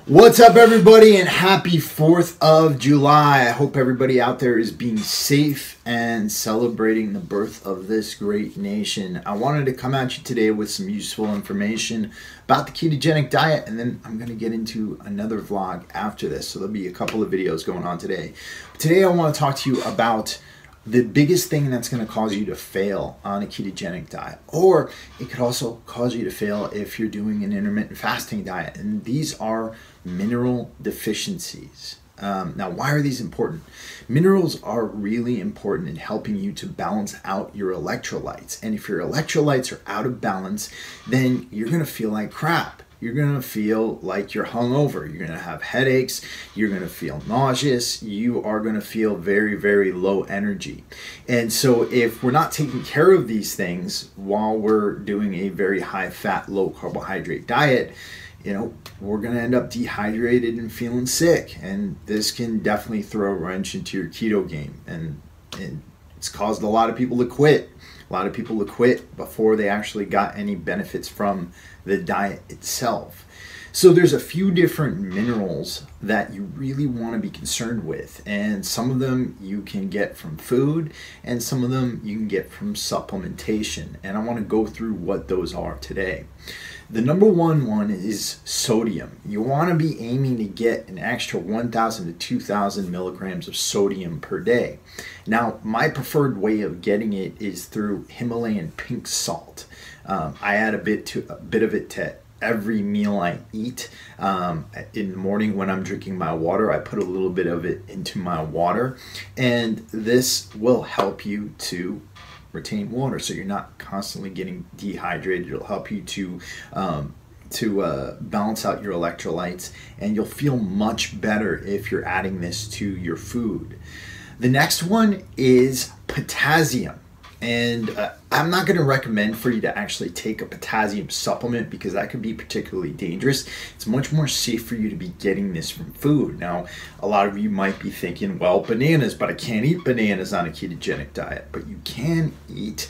What's up, everybody, and happy 4th of July. I hope everybody out there is being safe and celebrating the birth of this great nation. I wanted to come at you today with some useful information about the ketogenic diet, and then I'm going to get into another vlog after this. So there'll be a couple of videos going on today. Today I want to talk to you about the biggest thing that's going to cause you to fail on a ketogenic diet, or it could also cause you to fail if you're doing an intermittent fasting diet, and these are mineral deficiencies. Now, why are these important? Minerals are really important in helping you to balance out your electrolytes, and if your electrolytes are out of balance, then you're going to feel like crap. You're going to feel like you're hungover. You're going to have headaches. You're going to feel nauseous. You are going to feel very, very low energy. And so if we're not taking care of these things while we're doing a very high fat, low carbohydrate diet, we're going to end up dehydrated and feeling sick. And this can definitely throw a wrench into your keto game. And it's caused a lot of people to quit. A lot of people to quit before they actually got any benefits from the diet itself. So there's a few different minerals that you really want to be concerned with, and some of them you can get from food and some of them you can get from supplementation, and I want to go through what those are today. The number one is sodium. You want to be aiming to get an extra 1,000 to 2,000 milligrams of sodium per day. Now, my preferred way of getting it is through Himalayan pink salt. I add a bit of it to every meal I eat. In the morning when I'm drinking my water, I put a little bit of it into my water, and this will help you to retain water so you're not constantly getting dehydrated. It'll help you to balance out your electrolytes, and you'll feel much better if you're adding this to your food. The next one is potassium. And I'm not going to recommend for you to actually take a potassium supplement because that could be particularly dangerous. It's much more safe for you to be getting this from food. Now, a lot of you might be thinking, well, bananas, but I can't eat bananas on a ketogenic diet. But you can eat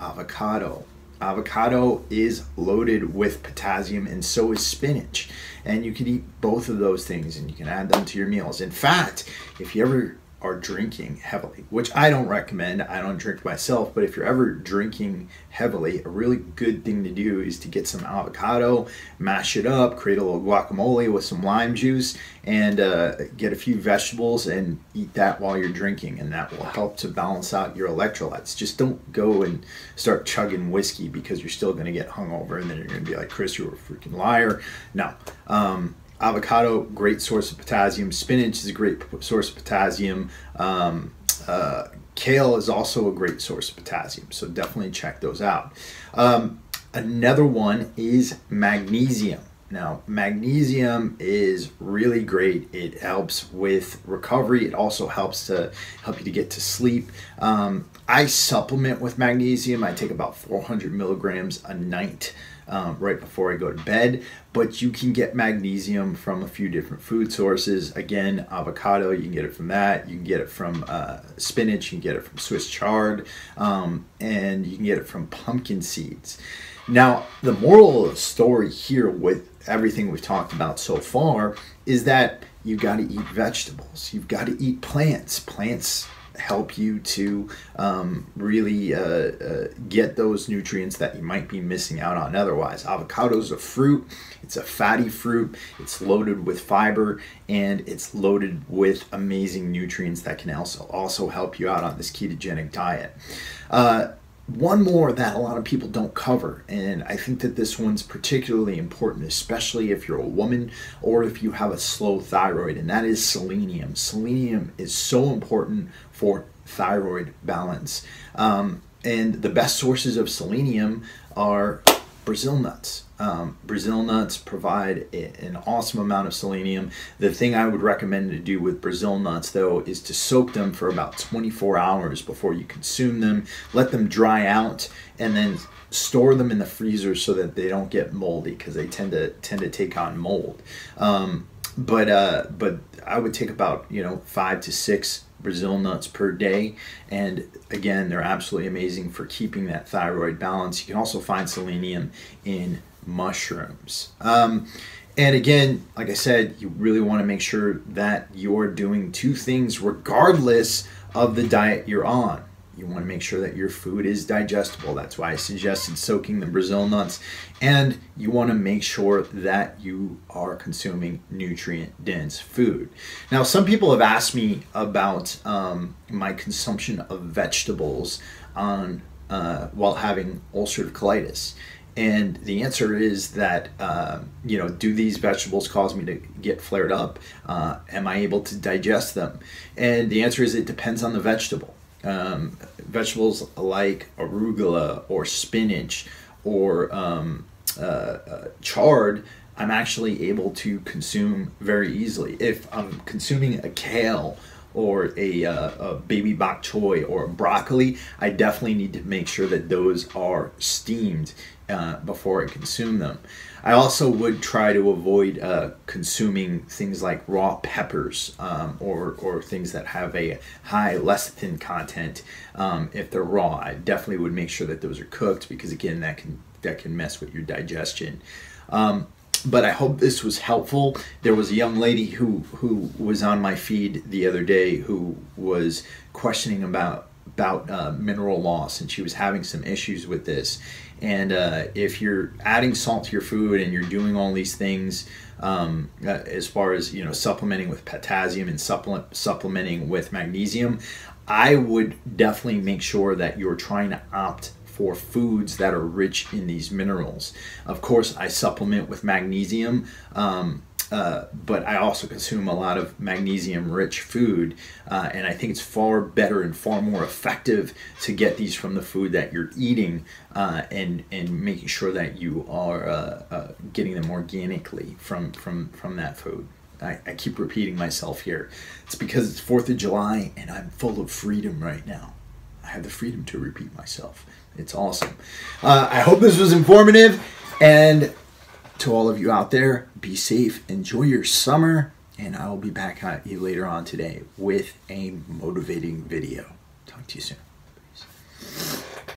avocado. Avocado is loaded with potassium, and so is spinach. And you can eat both of those things, and you can add them to your meals. In fact, if you ever are drinking heavily, which I don't recommend, I don't drink myself, but if you're ever drinking heavily, a really good thing to do is to get some avocado, mash it up, create a little guacamole with some lime juice, and get a few vegetables and eat that while you're drinking, and that will help to balance out your electrolytes. Just don't go and start chugging whiskey because you're still going to get hungover, and then you're going to be like, Chris, you're a freaking liar. No. Avocado, great source of potassium. Spinach is a great source of potassium. Kale is also a great source of potassium, so definitely check those out. Another one is magnesium. Now, magnesium is really great. It helps with recovery. It also helps you to get to sleep. I supplement with magnesium. I take about 400 milligrams a night right before I go to bed, but you can get magnesium from a few different food sources. Again, avocado, you can get it from that. You can get it from spinach, you can get it from Swiss chard, and you can get it from pumpkin seeds. Now, the moral of the story here with everything we've talked about so far is that you've got to eat vegetables. You've got to eat plants. Plants help you to really get those nutrients that you might be missing out on otherwise. Avocado is a fruit. It's a fatty fruit. It's loaded with fiber, and it's loaded with amazing nutrients that can also help you out on this ketogenic diet. One more that a lot of people don't cover, and I think that this one's particularly important, especially if you're a woman or if you have a slow thyroid, and that is selenium. Selenium is so important for thyroid balance. And the best sources of selenium are Brazil nuts. Brazil nuts provide an awesome amount of selenium. The thing I would recommend to do with Brazil nuts, though, is to soak them for about 24 hours before you consume them. Let them dry out, and then store them in the freezer so that they don't get moldy, because they tend to take on mold. But I would take about 5 to 6 Brazil nuts per day, and again, they're absolutely amazing for keeping that thyroid balance. You can also find selenium in mushrooms. And again, like I said, you really want to make sure that you're doing two things regardless of the diet you're on. You want to make sure that your food is digestible. That's why I suggested soaking the Brazil nuts. And you want to make sure that you are consuming nutrient-dense food. Now, some people have asked me about my consumption of vegetables on while having ulcerative colitis. And the answer is that, do these vegetables cause me to get flared up? Am I able to digest them? And the answer is it depends on the vegetable. Vegetables like arugula or spinach or chard, I'm actually able to consume very easily. If I'm consuming a kale or a baby bok choy or a broccoli, I definitely need to make sure that those are steamed before I consume them. I also would try to avoid consuming things like raw peppers or things that have a high lecithin content. If they're raw, I definitely would make sure that those are cooked, because again, that can mess with your digestion. But I hope this was helpful. There was a young lady who was on my feed the other day who was questioning about mineral loss, and she was having some issues with this. And if you're adding salt to your food and you're doing all these things, as far as supplementing with potassium and supplementing with magnesium, I would definitely make sure that you're trying to opt for foods that are rich in these minerals. Of course, I supplement with magnesium, but I also consume a lot of magnesium-rich food, and I think it's far better and far more effective to get these from the food that you're eating, and making sure that you are getting them organically from that food. I keep repeating myself here. It's because it's 4th of July and I'm full of freedom right now. I have the freedom to repeat myself. It's awesome. I hope this was informative, and to all of you out there, be safe, enjoy your summer, and I will be back at you later on today with a motivating video. Talk to you soon. Peace.